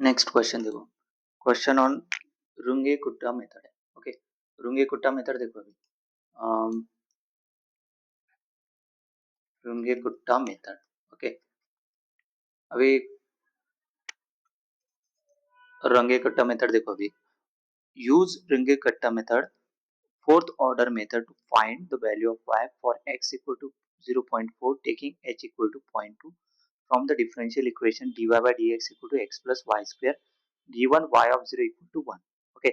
Next question देखो, question on Runge कुट्टा method है। Okay, Runge कुट्टा method देखो अभी, रुंगे कुट्टा मेथड। ओके, अभी रंगे कट्टा मेथड देखो अभी, यूज रंगे कट्टा method fourth order method to find the value of y for x equal to 0.4 taking h equal to 0.2 from the differential equation dy by dx equal to x plus y square given y of 0 equal to 1। Okay,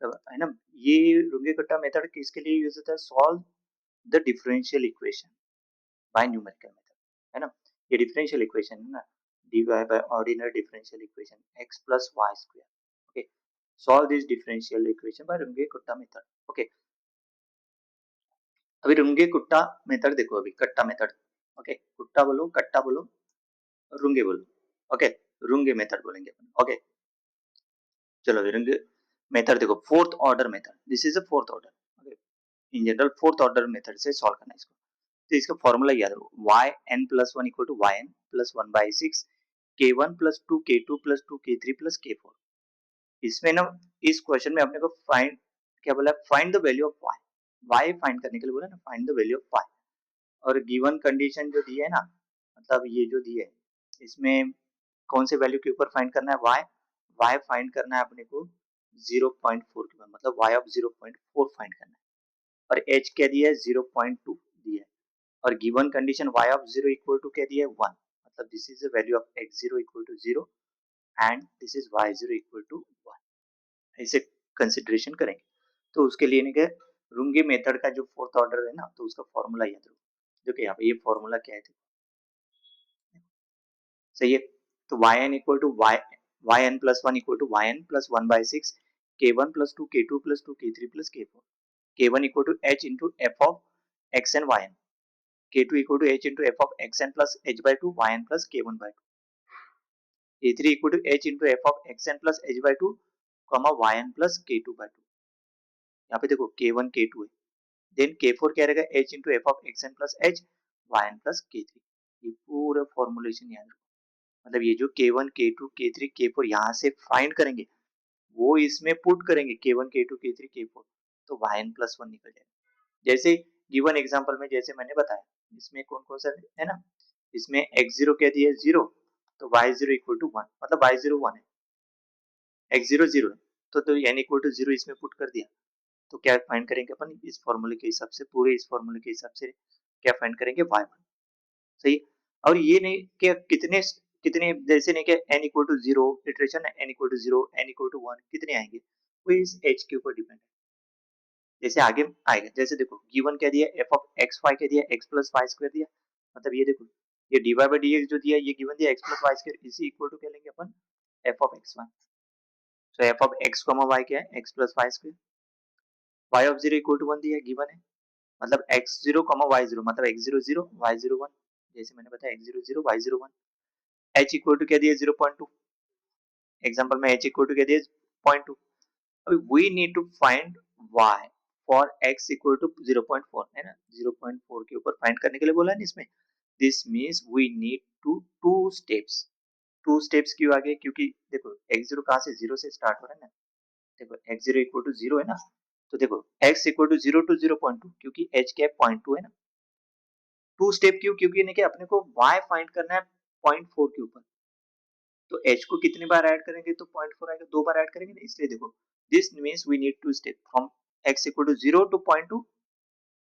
है ना, ये रुंगे कट्टा method किसके लिए use होता है? Solve the differential equation by numerical method, है ना। ये डिफरेंशियल इक्वेशन है ना, dy by ordinary differential equation x plus y square। Okay, solve this differential equation by Runge कट्टा मेथड। ओके, अभी रुंगे कुट्टा मेथड देखो, अभी कट्टा मेथड। ओके, कुट्टा बोलो, कट्टा बोलो, रुंगे बोलो। ओके, रुंगे मेथड बोलेंगे अपन। ओके, चलो अभी रुंगे मेथड देखो, fourth order method, this is a fourth order. Okay, in general fourth order method से सॉल्व करना है इसको। तो इसका फॉर्मूला याद रखो, y N plus one equal to Y N plus one by six के वन प्लस टू के टू प्लस टू के थ्री प्लस के फोर। इसमें ना, इस क्वेश्चन में अपने को फाइंड, क्या बोला, find the value of y. Y find करने के लिए बोला ना, find the value of y. और गिवन कंडीशन जो दी है ना, मतलब ये जो दी है, इसमें कौन से वैल्यू के ऊपर फाइंड करना है? वाई, वाई फाइंड करना है अपने को 0.4 के ऊपर, मतलब वाई ऑफ 0.4 फाइंड करना है। और एच क्या दिया है? 0.2 दिया है। और given condition y of 0 equal to क्या दिया है? 1, मतलब this is the value of x 0 equal to 0 and this is y 0 equal to 1। ऐसे कंसिडरेशन करेंगे। तो उसके लिए नहीं क्या, रुंगे मेथड का जो फोर्थ ऑर्डर है ना, तो उसका फॉर्मूला याद रखो। देखो यहाँ पे ये फॉर्मूला क्या है, सही है। तो Y N equal to Y N plus one equal to Y N plus one by six के वन प्लस टू के टू प्लस टू के थ्री प्लस के four. K one equal to H into F of x N Y N. K two equal to H into F of x N plus H by two Y N plus K one by two. के three equal to H into F of x N plus H by two comma y N plus k two by two. यहाँ पे देखो के one के to है, then के four क्या रहेगा? H into F of x N plus h y N plus k three. ये पूरा फॉर्मुलेशन याद रखो। मतलब ये जो K1 K2 K3 K4 यहाँ से फाइंड करेंगे, वो इसमें पुट करेंगे K1 K2 K3 K4, तो yn प्लस वन निकल जाएगा। जैसे गिवन एग्जांपल में जैसे मैंने बताया, इसमें कौन कौन सा है ना, इसमें x0 क्या दिया है? 0, तो y0 इक्वल टू 1, मतलब y0 1 है, x0 0 है, तो n इक्वल टू 0 इसमें पुट कर दिया। तो क्या फाइंड करेंगे अपन? इस फॉर्मूले के हिसाब से, पूरे इस फॉर्मूले के हिसाब से क्या फाइंड करेंगे? y1। सही है। और ये नहीं कि कितने कितने, जैसे नहीं कि n equal to zero iteration है, n equal to zero, n equal to one, कितने आएंगे? वो इस h के ऊपर डिपेंड है, जैसे आगे आएगा। जैसे देखो गिवन क्या दिया? f ऑफ एक्स वाई क्या दिया? x प्लस वाई स्क्वायर दिया। मतलब ये देखो, ये dy बाई dx जो दिया, ये गिवन दिया x प्लस वाई स्क्वायर, इसी इक्वल टू क्या लेंगे अपन? f of x y. तो f of x comma y क्या है? x plus Y square. y of zero equal to one दिया, गिवन है, मतलब x zero comma y zero, मतलब x zero zero y zero one. जैसे मैंने बताया x zero zero y zero one. h equal to क्या दिया? 0.2, example में h इक्वल टू क्या दिया? 0.2। अभी we need to find y for x equal to 0.4, है ना, 0.4 के ऊपर फाइंड करने के लिए बोला है ना इसमें। This means we need to two steps. Two steps क्यों आगे? क्योंकि देखो x0 कहां से? 0 से स्टार्ट हो रहा है ना। देखो x0 इक्वल टू 0 है ना, तो देखो x इक्वल टू 0 टू 0.2, क्योंकि h क्या है? 0.2 है ना। टू स्टेप क्यों? क्योंकि नहीं कि अपने को y फाइंड करना है 0.4 के ऊपर। तो h को कितनी बार ऐड करेंगे तो 0.4 आएगा? दो बार ऐड करेंगे ना, इसलिए देखो this means we need to step from x equal to 0 to 0.2,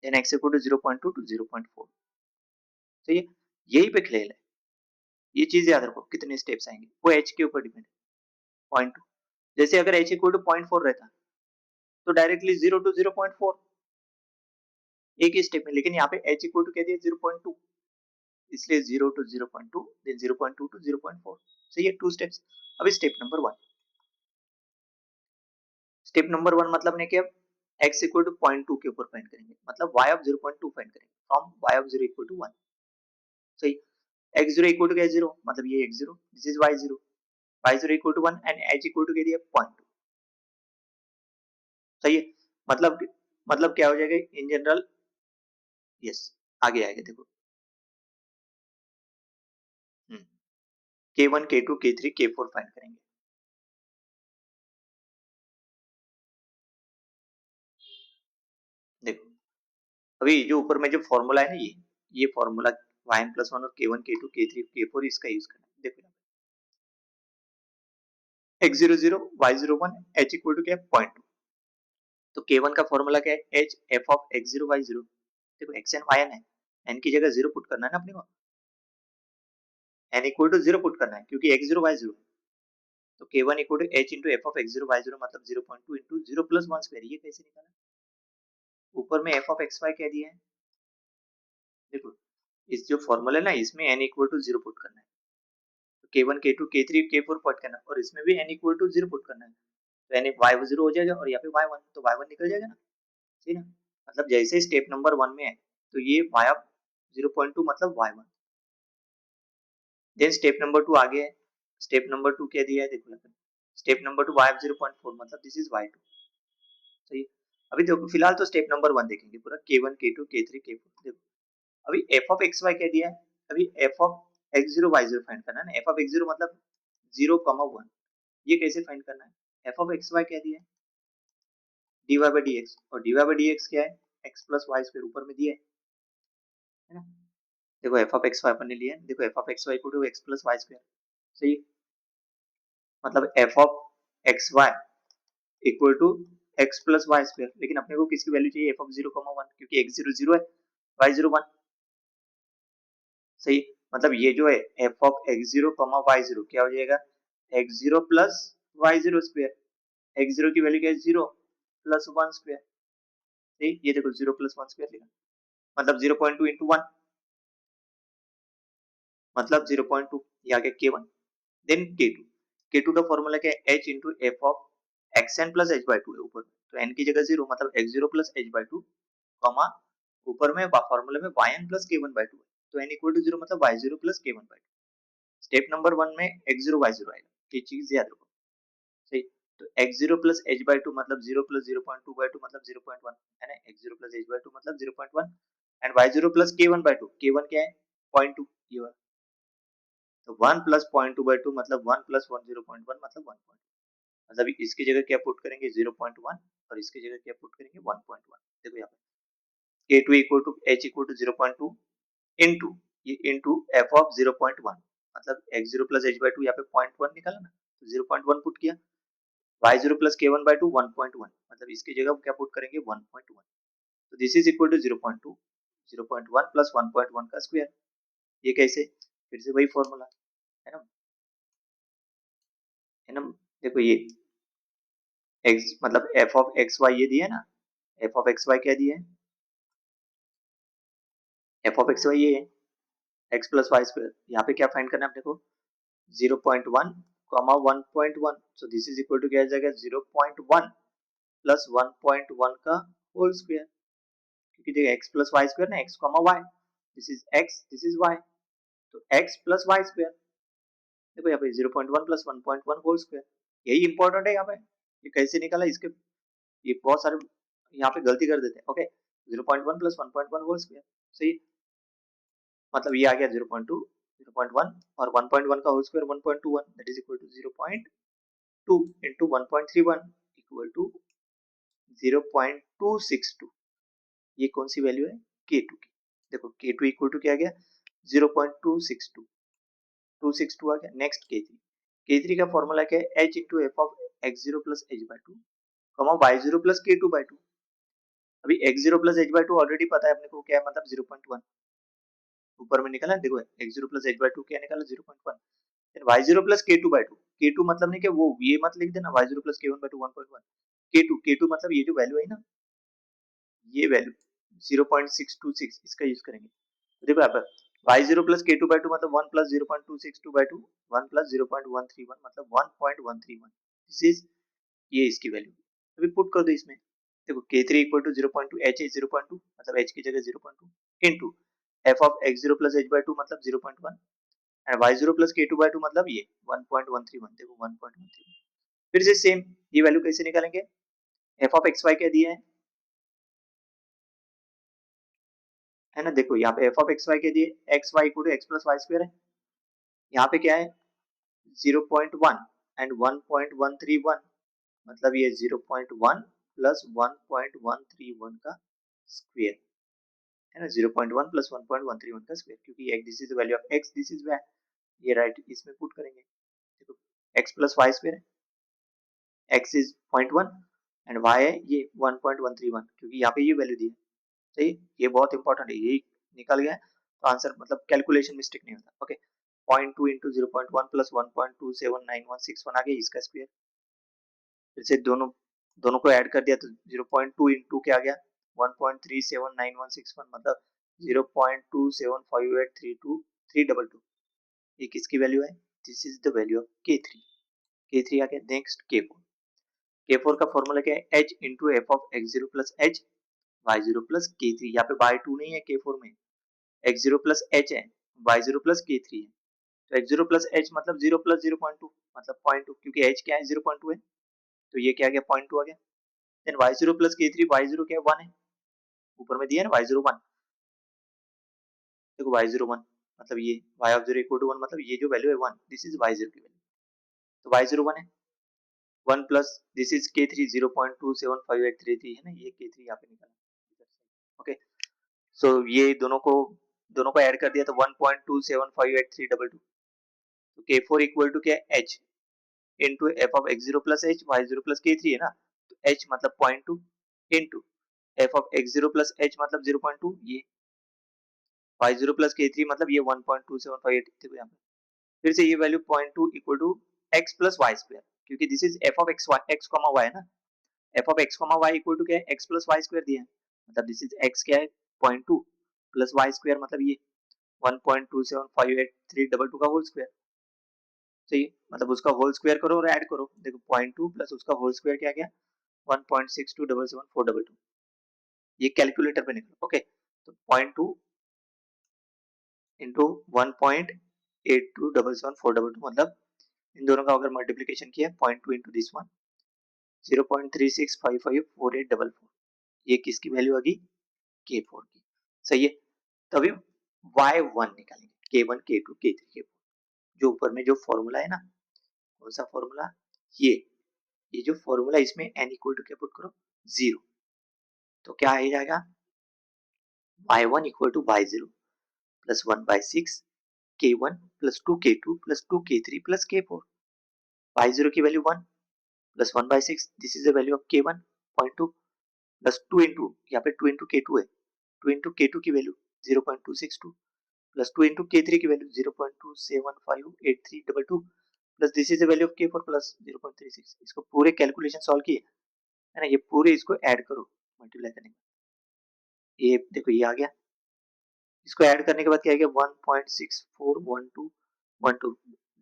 then x equal to 0.2 to 0.4। तो यही पे खेल है, ये चीज याद रखो, कितने स्टेप्स आएंगे वो h के ऊपर डिपेंड है। 0.2, जैसे अगर h इक्वल टू 0.4 रहता तो डायरेक्टली 0 टू 0.4 एक ही स्टेप में, लेकिन यहाँ पे h इक्वल टू क्या दिया? 0.2, इसलिए 0 टू 0.2, देन 0.2 टू 0.4। सही है, टू स्टेप्स। अभी step number one, step number one मतलब ने क्या? x इक्वल टू 0.2 के ऊपर फाइंड करेंगे, मतलब y ऑफ 0.2 फाइंड करेंगे from y of 0 equal to 1। सही, x0 इक्वल टू क्या? 0, मतलब ये x0, this is y0, y0 equal to 1 and h equal to क्या दिया? 0.2। सही है, मतलब क्या हो जाएगा इन जनरल? यस, आगे आएगा देखो, k1 k2 k3 k4 find करेंगे। अभी जो ऊपर में जो फॉर्मूला है ना, ये फॉर्मूला yn+1 और k1 k2 k3 k4 इसका यूज करना है। देखो x00 y01 h equal to क्या है 0.2। तो k1 का फॉर्मूला क्या है, h f of x0 y0। देखो x एंड y है, n की जगह 0 पुट करना है ना अपने को, n इक्वल टू 0 पुट करना है क्योंकि x0 y0। तो k1 equal to h into F of x0 y0 मतलब 0.2 इंटू 0 प्लस 1 स्क्वायर। ये कैसे निकाला, ऊपर में f ऑफ xy कह दिया है। देखो इस जो फॉर्मूला है ना, इसमें n इक्वल टू 0 पुट करना है, तो k1 k2 k3 k4 put करना है, और इसमें भी n इक्वल टू 0 पुट करना है। तो n y0 हो जाएगा और यहाँ पे y1, तो y1 निकल जाएगा ना, सही ना। मतलब जैसे स्टेप नंबर 1 में है तो ये y ऑफ 0.2 मतलब y1। देन स्टेप नंबर 2 आगे है, स्टेप नंबर 2 क्या दिया है देखो यहाँ पे, स्टेप नंबर 2 y ऑफ 0.4 मतलब दिस इज y2, सही। अभी देखो फिलहाल तो स्टेप नंबर 1 देखेंगे पूरा, k1 k2 k3 k4। देखो अभी f ऑफ xy क्या दिया है, अभी f of x0 y0 find करना है ना। f ऑफ x0 मतलब 0, 1। ये कैसे फाइंड करना है, f ऑफ xy क्या दिया है, dy by dx, और dy by dx क्या है, x प्लस वाई स्क्वायर ऊपर में दिया है ना। देखो f ऑफ xy अपन ने लिया है, देखो f of xy equal to x plus Y square, सही। मतलब f of xy equal to x plus Y square, लेकिन अपने को किसकी वैल्यू चाहिए, f ऑफ 0, 1, क्योंकि x0 0 है, y0 1, सही। मतलब ये जो है f ऑफ x0, y0 क्या हो जाएगा, x0 plus y0 square. x0 की वैल्यू क्या है, 0 प्लस 1 स्क्वायर, सही। ये देखो 0 प्लस 1 स्क्वायर लिखा, मतलब 0.2 इंटू 1 मतलब 0.2, ये आ गया k1। देन k2, k2 का फॉर्मूला क्या है, h into F of xn plus h by to है ऊपर, तो n की जगह 0 मतलब x0 plus h by two, comma ऊपर में फॉर्मूले में yn plus k1 by to है, तो n इक्वल टू 0 मतलब y0 plus k1 by to. Step number 1 में x0 y0 आएगा, ये चीज याद रखो, सही। तो x0 plus h by to मतलब 0 प्लस 0.2 बाई टू मतलब 0.1 है ना, x0 plus h by to मतलब 0.1, and y0 plus k1 by to, k1 क्या है 0.2, ये वाला। तो 1 प्लस 0.2 बाई टू मतलब 1 प्लस 1 0.1 मतलब 1, मतलब इसकी जगह क्या पुट करेंगे 0.1, और इसकी जगह क्या पुट करेंगे 1.1। देखो यहाँ पे k2 equal to h equal to 0.2 into ये इंटू f ऑफ 0.1, मतलब x0 plus h by two, यहाँ पे 0.1 निकाला ना, तो 0.1 पुट किया, y0 plus k1 by to 1.1, मतलब इसकी जगह क्या पुट करेंगे 1.1। तो this is equal to 0.2, 0.1 plus 1.1 का स्क्वायर। ये कैसे, फिर से वही फॉर्मूला है ना। देखो ये x मतलब f ऑफ एक्स वाई ये दिया है ना, f ऑफ एक्स वाई क्या दिया है, f ऑफ एक्स वाई ये है x प्लस वाई स्क्वायर। यहाँ पे क्या फाइंड करना है अपने को, 0.1 comma 1.1, so this is equal to क्या आ जाएगा 0.1 प्लस 1.1 का होल स्क्वायर, क्योंकि देखिए x प्लस वाई स्क्वायर ना, x comma y, this is x this is y, तो x प्लस वाई स्क्वायर। देखो यहाँ पे 0.1 प्लस 1.1 होल स्क्वायर, यही इंपॉर्टेंट है यहाँ पे। ये कैसे निकाला, इसके ये बहुत सारे यहाँ पे गलती कर देते हैं। ओके 0.1 प्लस 1.1 होल स्क्वायर, सही। मतलब ये आ गया 0.2 0.1 और 1.1 का whole square 1.21, that is equal to 0.2 into 1.31 equal to 0.262। ये कौन सी वैल्यू है, k2 की। देखो k2 इक्वल टू क्या आ गया 0.262, 262 आ गया। नेक्स्ट k3, k3 का फॉर्मूला क्या है, h into F of x0 plus h by two, comma y0 plus k2 by two. अभी x0 plus h by to already पता है अपने को क्या है, मतलब 0.1 ऊपर में निकला। देखो x0 plus h by to क्या निकला 0.1, फिर y0 plus k2 by two, k2 मतलब नहीं कि वो ये मत लिख देना y0 plus k1 by to 1.1, k2 मतलब ये जो वैल्यू है ना, ये वैल्यू 0.626 इसका यूज करेंगे। तो देखो यहाँ पर y0 plus k2 by two मतलब 1 प्लस 0.262 बाई टू 1 प्लस 0.131 मतलब 1.131, दिस इज ये इसकी वैल्यू। अभी पुट कर दो इसमें, देखो k3 equal to 0.2, h is 0.2 मतलब h की जगह 0.2 into f of x0 plus h by to मतलब 0.1, and y0 plus k2 by two मतलब ये 1.131। देखो 1.131, फिर से सेम ये वैल्यू कैसे निकालेंगे, f ऑफ xy क्या दिया है ना। देखो यहाँ पे f ऑफ xy के दिए xy equal to x plus Y square है, यहाँ पे क्या है 0.1 एंड 1.131, मतलब ये 0.1 प्लस 1.131 का स्क्वायर। है ना, 0.1 प्लस 1.131 का स्क्वायर, क्योंकि this is value of x, this is y, ये राइट इसमें पुट करेंगे। देखो एक्स प्लस वाई स्क्वायर है, एक्स इज 0.1 एंड वाई है ये 1.131, क्योंकि यहाँ पे ये वैल्यू दी है। सही, ये बहुत इंपॉर्टेंट है, ये निकल गया तो आंसर मतलब कैलकुलेशन मिस्टेक नहीं होता। ओके, 0.2 इंटू 0.1 प्लस 1.279161 आ गया इसका स्क्वायर। फिर से दोनों दोनों को ऐड कर दिया तो 0.2 इंटू क्या आ गया 1.379161, मतलब 0.275832322। ये किसकी वैल्यू है, this is the value of K3। K3 आ गया। Next K4। K4 का फॉर्मूला क्या है, h into F of x zero plus h y zero plus K3। यहाँ पे बाय टू नहीं है K4 में, एक्स जीरो प्लस एच है, वाई जीरो प्लस K3 है। तो एक्स जीरो प्लस एच मतलब 0 प्लस 0.2 मतलब 0.2, क्योंकि h क्या है 0.2 है, तो ये क्या आ गया 0.2 आ गया। Then y zero plus K3, y zero क्या है 1 है, ऊपर में दिया है ना वाई जीरो 1। देखो वाई जीरो 1 मतलब ये y of zero equal to 1, मतलब ये जो वैल्यू है 1, दिस इज वाई जीरो की वैल्यू, तो वाई जीरो 1 है। 1 प्लस दिस इज K3 0.275833 है ना, ये K3 यहाँ पे निकला। ओके, सो ये दोनों को ऐड कर दिया तो 1.27583322। तो K4 इक्वल टू क्या है h into F of x zero plus h y zero plus K3 है ना, तो h मतलब 0.2 into F of x zero plus h मतलब 0.2, ये वाई जीरो प्लस K3 मतलब ये 1.2758 देखो यहाँ पे फिर से ये value 0.2 equal to X plus Y square, क्योंकि this is F of X comma Y है ना, F of X comma Y equal to क्या है एक्स प्लस वाई स्क्वायर दिया है, मतलब दिस इज एक्स क्या है 0.2 प्लस वाई स्क्वायर मतलब ये 1.27583322 का होल स्क्वायर। सही है, मतलब उसका होल स्क्वायर करो और ऐड करो, देखो 0.2 प्लस उसका होल स्क्वायर क्या गया 1.6277422, ये कैलकुलेटर पे निकलो। ओके, तो 0.2 इंटू 1.82777422, मतलब इन दोनों का अगर मल्टीप्लीकेशन किया 0.2 इंटू दिस वन 0.36554844, ये किसकी वैल्यू आ गई K4 की। सही है, तभी Y1 निकालेंगे, K1 K2 K3 K4, जो ऊपर में जो फॉर्मूला है ना, कौन सा फॉर्मूला, ये जो फॉर्मूला इसमें n इक्वल टू क्या पुट करो 0, तो क्या आ जाएगा y1 equal to y0 plus 1/6 k1 plus 2k2 plus 2k3 plus k4। y0 की value 1 plus 1/6, this is the value of k1 0.2 plus 2 into यहाँ पे 2 इंटू k2 है, 2 इंटू k2 की वैल्यू 0.262 प्लस 2 इंटू k3 की value 0.2758322 plus this is the value of k4 plus 0.36। इसको पूरे calculation solve किए है ना, ये पूरे इसको ऐड करो मल्टीप्लाई करने के, ये देखो ये आ गया, इसको ऐड करने के बाद क्या आ गया 1.641212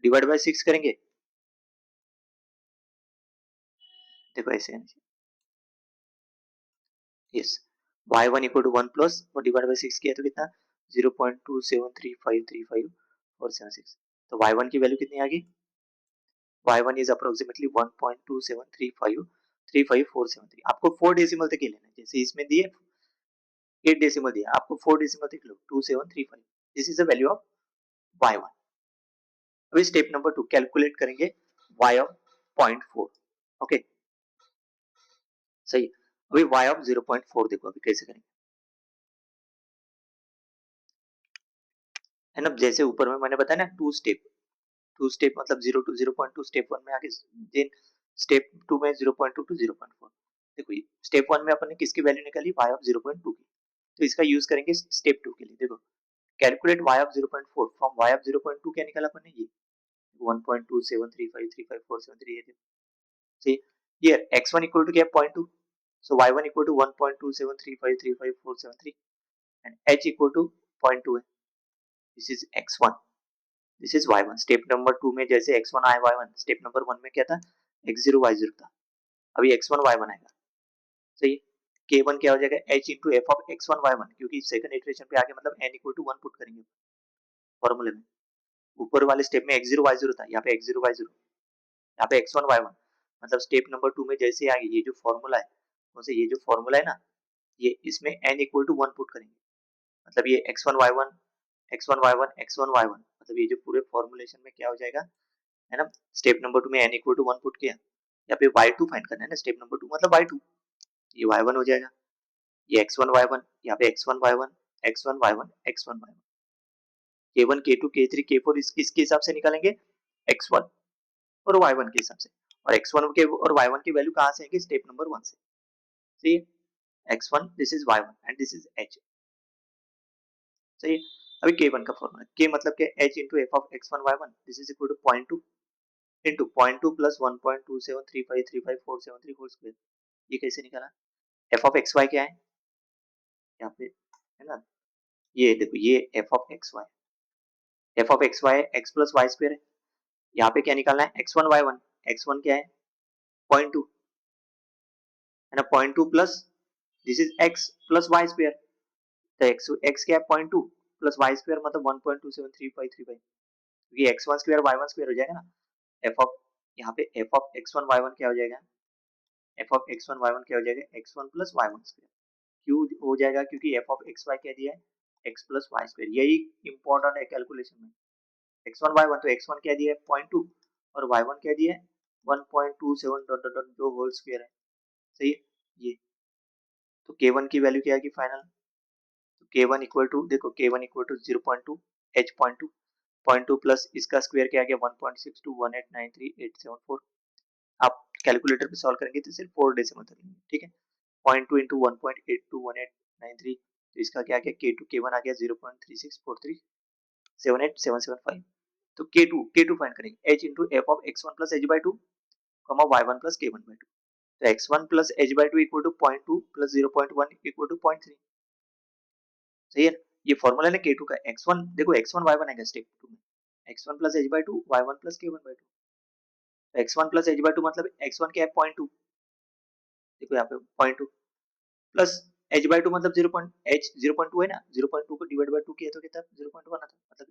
डिवाइड बाय 6 करेंगे, देखो ऐसे है, yes y1 equal to 1 plus और डिवाइड बाय 6 किया तो कितना 0.273533476, तो y1 की वैल्यू कितनी आ गई, y1 is approximately 1.273535473। आपको 4 डेसिमल तक ही लेना है, जैसे इसमें दिए 8 डेसिमल दिया, आपको 4 डेसिमल तक लो 2735, this is the value of y1। अभी स्टेप नंबर 2 कैलकुलेट करेंगे y ऑफ 0.4। ओके सही, अभी y ऑफ 0.4 देखो अभी कैसे करेंगे, है ना, जैसे ऊपर में मैंने बताया ना टू स्टेप मतलब 0 टू 0.2, स्टेप 1 में आगे देन स्टेप 2 में 0.2 टू 0.4। देखो ये स्टेप 1 में अपन ने किसकी वैल्यू निकाली y ऑफ 0.2 की, तो इसका यूज करेंगे स्टेप 2 के लिए। देखो calculate y of 0.4 from y of 0.2 क्या निकाला अपन ने, ये 1.273535473 है। See here x1 equal to क्या है 0.2, so y1 equal to 1.273535473 and h equal to 0.2 है, this is x1, this is y1। Step number 2 में जैसे x1 आया y1, स्टेप नंबर 1 में क्या था x0 y0 था, अभी x1 y1 आएगा। सही है, k1 क्या हो जाएगा h into f of x1 y1, क्योंकि सेकंड इटरेशन पे आगे मतलब n equal to 1 पुट करेंगे फॉर्मूले में। ऊपर वाले स्टेप में x0 y0 था, यहाँ पे x0 y0, यहाँ पे x1 y1, मतलब स्टेप नंबर 2 में जैसे आगे ये जो फॉर्मूला है, उनसे ये जो फॉर्मूला है ना, ये इसमें n इक्वल टू 1 पुट करेंगे, मतलब ये x1 y1 x1 y1 x1 y1, मतलब ये जो पूरे फॉर्मुलेशन में क्या हो जाएगा, है ना, स्टेप नंबर 2 में n इक्वल टू 1 पुट किया, यहाँ पे y2 फाइंड करना है ना, स्टेप नंबर 2 मतलब y2, ये y1 हो जाएगा, ये x1 y1, यहाँ पे x1 y1 x1 y1 x1 y1, k1 k2 k3 k4 किसके हिसाब से निकालेंगे, x1 और y1 के हिसाब से, और x1 के और y1 की वैल्यू कहां से आएंगे, स्टेप नंबर 1 से। सही है, x1 this is y1 and this is h। सही है, अभी k1 का फॉर्मूला, k मतलब क्या, h into f of x1 y1 this is equal to 0.2 into 0.2 plus 1.273535473 whole square. ये कैसे निकाला, f of xy क्या है यहाँ पे, है ना, ये देखो ये f of xy, f of xy x plus y square है, यहाँ पे क्या निकालना है, x1 y1, x1 क्या है 0.2 है ना, 0.2 plus this is x plus y square, तो x क्या है 0.2 प्लस y स्क्वायर मतलब 1.27353, ये x1 स्क्वायर y1 स्क्वायर हो जाएगा ना, f of यहाँ पे f of x1 y1 क्या हो जाएगा, f of x1 y1 क्या हो जाएगा, x1 प्लस y1 स्क्वायर, क्यों हो जाएगा, क्योंकि f of xy क्या दिया है x प्लस y स्क्वायर, यही इंपॉर्टेंट है कैलकुलेशन में, x1 y1 तो x1 क्या दिया है 0.2 और y1 क्या दिया है 1.27 डॉट डॉट डॉट जो होल स्क्वायर है। सही है, ये तो k1 की वैल्यू क्या आएगी फाइनल, तो k1 इक्वल टू देखो k1 equal to 0.2 h 0.2 plus इसका स्क्वायर क्या आ गया 1.62189384, आप कैलकुलेटर पे सॉल्व करेंगे तो सिर्फ 4 डेसिमल तक लेंगे, ठीक है, 0.2 इंटू 1.821893, तो इसका क्या आ गया k2 k1 आ गया 0.3643787775, तो k2 फाइंड करेंगे h into f of x1 plus h by two y1 plus k1 by two, तो x1 plus h by two equal to 0.2 plus 0.1 equal to 0.3। सही है, ये फॉर्मूला है k2 का, x1 देखो x1 y1 आएगा step 2 में, x1 plus h by two y1 plus k1 by to, x1 plus h by to मतलब x1 क्या है 0.2, देखो यहाँ पे 0.2 प्लस h बाई टू मतलब 0.2 है ना, 0.2 को डिवाइड बाय 2 किया तो कितना 0.1 आता, मतलब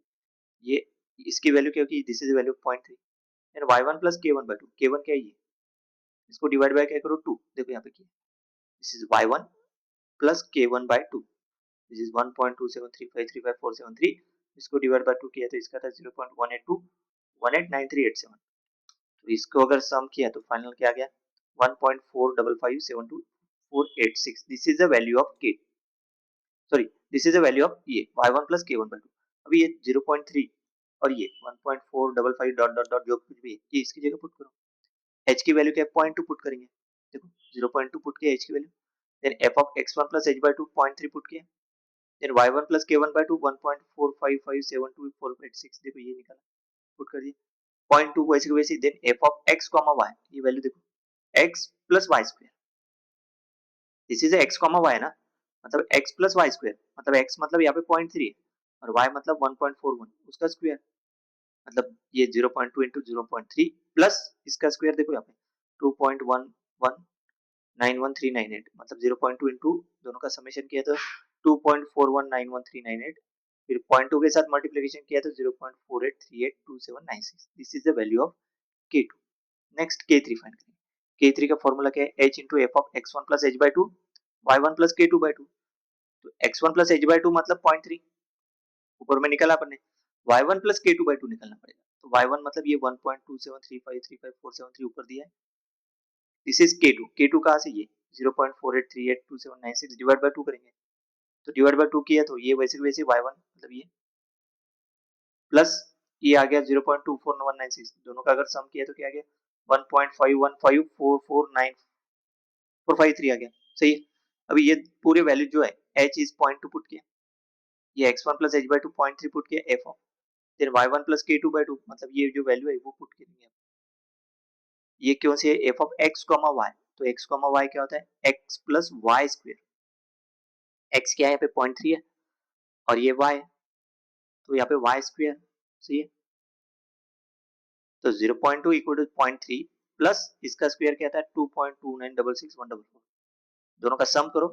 ये इसकी वैल्यू क्या होगी, this is value of 0.3, then y1 plus k1 by 2, k1 क्या है ये, इसको डिवाइड बाय क्या करो 2, देखो यहाँ पे किया, this is y1 plus k1 by 2, this is 1.273535473, इसको डिवाइड बाय 2 किया तो इसका था 0.182 189387, तो इसको अगर सम किया तो फाइनल क्या आ गया 1.45572486, this is the value of k, sorry this is the value of ये y1 प्लस k1 बाय 2, अभी ये 0.3 और ये 1.455 डॉट डॉट डॉट जो कुछ भी है ये इसकी जगह पुट करो, h की वैल्यू क्या है 0.2 पुट करेंगे, देखो 0.2 पुट किया h की वैल्यू, then f of x1 plus h by 2 0.3 put किया, then y1 plus k1 by 2 1.45572486, देखो ये निकला, पुट कर दिया 0.2 को ऐसे को वैसे, then f of x y, ये वैल्यू देखो x plus y square, this is x y है ना, मतलब x plus y स्क्वायर, मतलब x मतलब यहाँ पे 0.3 है और y मतलब 1.41 उसका स्क्वायर, मतलब ये 0.2 इंटू 0.3 प्लस इसका स्क्वायर देखो यहाँ पे 2.11911398, मतलब 0.2 इंटू दोनों का समेशन किया तो 2.41911398, फिर 0.2 के साथ मल्टीप्लिकेशन किया तो 0.48382796, this is the value of k2। Next k3 find करेंगे, k3 का फॉर्मूला क्या है h into F of x1 plus h by two y1 plus k2 by two, तो x1 plus h by to मतलब 0.3 ऊपर में निकाला अपन ने, y1 plus k2 by two निकालना पड़ेगा, तो y1 मतलब ये 1.273535473 ऊपर दिया है, दिस इज k2 कहाँ से, ये 0.48382796 डिवाइड बाय 2 करेंगे, तो डिवाइड बाय 2 किया तो ये वैसे वैसे y1 मतलब ये प्लस ये आ गया 0.24196, दोनों का अगर सम किया तो क्या आ गया 1.515449 आ गया। सही है, अभी ये पूरे वैल्यू जो है h इज 0.2 पुट किया, ये x1 plus h by to 0.3 put किया f ऑफ, फिर y1 plus k2 by two मतलब ये जो वैल्यू है वो पुट करेंगे, ये क्यों से f of x comma y, तो x कॉमा y क्या होता है x plus Y square, x क्या है यहाँ पे 0.3 है और ये y है तो यहाँ पे y स्क्वायर, सही है, तो 0.2 इक्वल टू 0.3 प्लस इसका स्क्वायर क्या था 2.2966144, दोनों का सम करो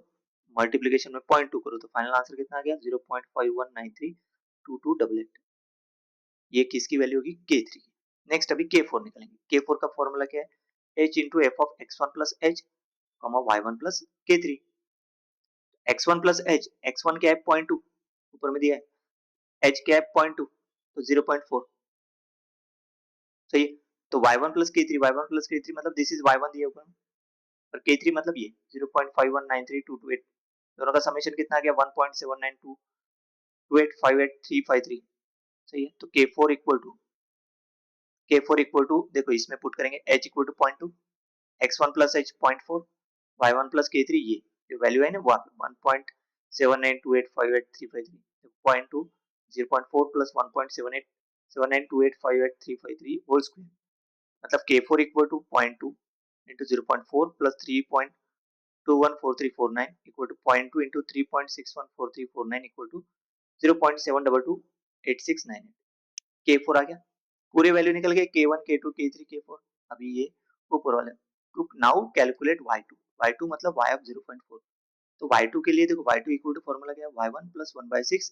मल्टीप्लीकेशन में 0.2 करो तो फाइनल आंसर कितना आ गया 0.51932288, ये किसकी वैल्यू होगी k3 की। नेक्स्ट अभी k4 निकलेंगे, k4 का फॉर्मूला क्या है h into F of x1 plus h y1 plus k3, x1 plus h, x1 क्या है 0.2 ऊपर में दिया है, h क्या है 0.2 तो 0.4, सही है, तो y1 प्लस k3 मतलब दिस इज y1 दिया ऊपर में और k3 मतलब ये 0.51932288, दोनों का समेशन कितना आ गया 1.7922858353। सही है, तो K4 इक्वल टू देखो इसमें पुट करेंगे H equal to 0.2, x1 plus H 0.4, y1 plus K3, ये जो वैल्यू है ना वो 1.79285835 0.2 0.4 प्लस 1.7879285835 होल स्क्वायर, मतलब K4 equal to 0.2 into 0.4 plus 3.214349 equal to 0.2 into 3.614349 equal to 0.7228698। K4 आ गया, पूरे वैल्यू निकल गए K1 K2 K3 K4। अभी ये ऊपर वाले to now calculate y2, y2 मतलब y ऑफ 0.4। तो y2 के लिए देखो y2 इक्वल टू फॉर्मूला क्या है y1 plus 1/6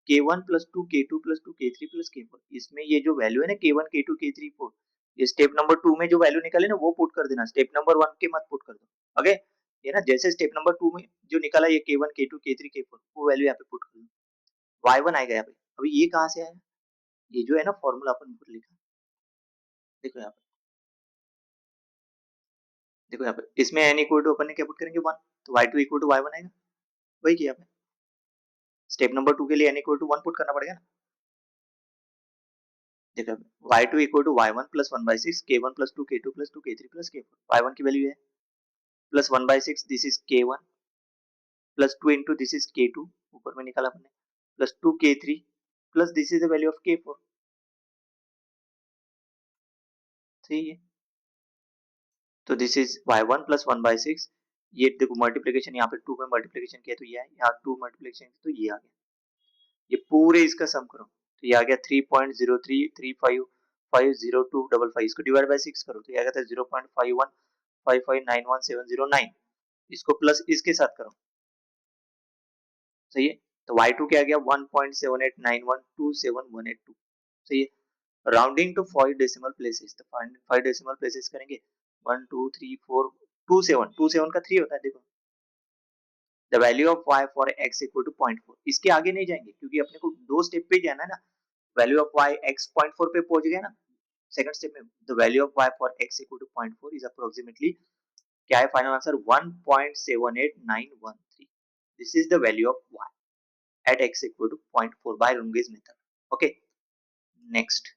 K1 plus 2 K2 plus 2 K3 plus K4। इसमें ये जो वैल्यू है ना K1 K2 K3 4, ये स्टेप नंबर 2 में जो वैल्यू निकले ना वो पुट कर देना, स्टेप नंबर 1 के मत पुट कर दो। ओके, ये ना जैसे स्टेप नंबर 2 में जो निकला ये K1 K2 K3 K4 वो वैल्यू यहाँ पे पुट कर दो, y1 आएगा यहाँ पे। अभी ये कहाँ से आया, ये जो है ना फॉर्मूला अपन ऊपर लिखा, देखो यहाँ पे, देखो यहाँ पे इसमें n इक्वल टू अपन ने क्या पुट करेंगे 1, तो y2 इक्वल टू y1 आएगा, वही किया आपने। स्टेप नंबर 2 के लिए n इक्वल टू 1 पुट करना पड़ेगा ना। देखो y2 equal to y1 plus 1/6 K1 plus 2 K2 plus 2 K3 plus K4। y1 की वैल्यू है plus 1/6, this is K1 plus 2 into this is K2, ऊपर में निकाला हमने, plus 2 K3 plus this is the value of K4। सही है, तो this is y1 plus 1/6, ये देखो मल्टीप्लीकेशन यहाँ पे 2 में मल्टीप्लीकेशन किया तो ये है, यहाँ 2 मल्टीप्लीकेशन तो ये आ गया, ये पूरे इसका सम करो तो ये आ गया 3.033550255, इसको डिवाइड बाय 6 करो तो ये आ गया था 0.5155917009, इसको प्लस इसके साथ करो। सही है, तो y2 क्या आ गया 1.78912718। सही है, राउंडिंग टू 5 डेसिमल प्लेसेस, तो 5 डेसिमल प्लेसेस करेंगे 1 2 3 4 27 का 3 होता है देखो। The value of y for x equal to 0.4, इसके आगे नहीं जाएंगे क्योंकि अपने को दो स्टेप पे जाना है ना। वैल्यू ऑफ y x 0.4 पे पहुंच गया ना, सेकंड स्टेप में the value of y for x equal to 0.4 is approximately क्या है final answer 1.78913। This is the value of y at x equal to 0.4 by Runge's method. Okay, next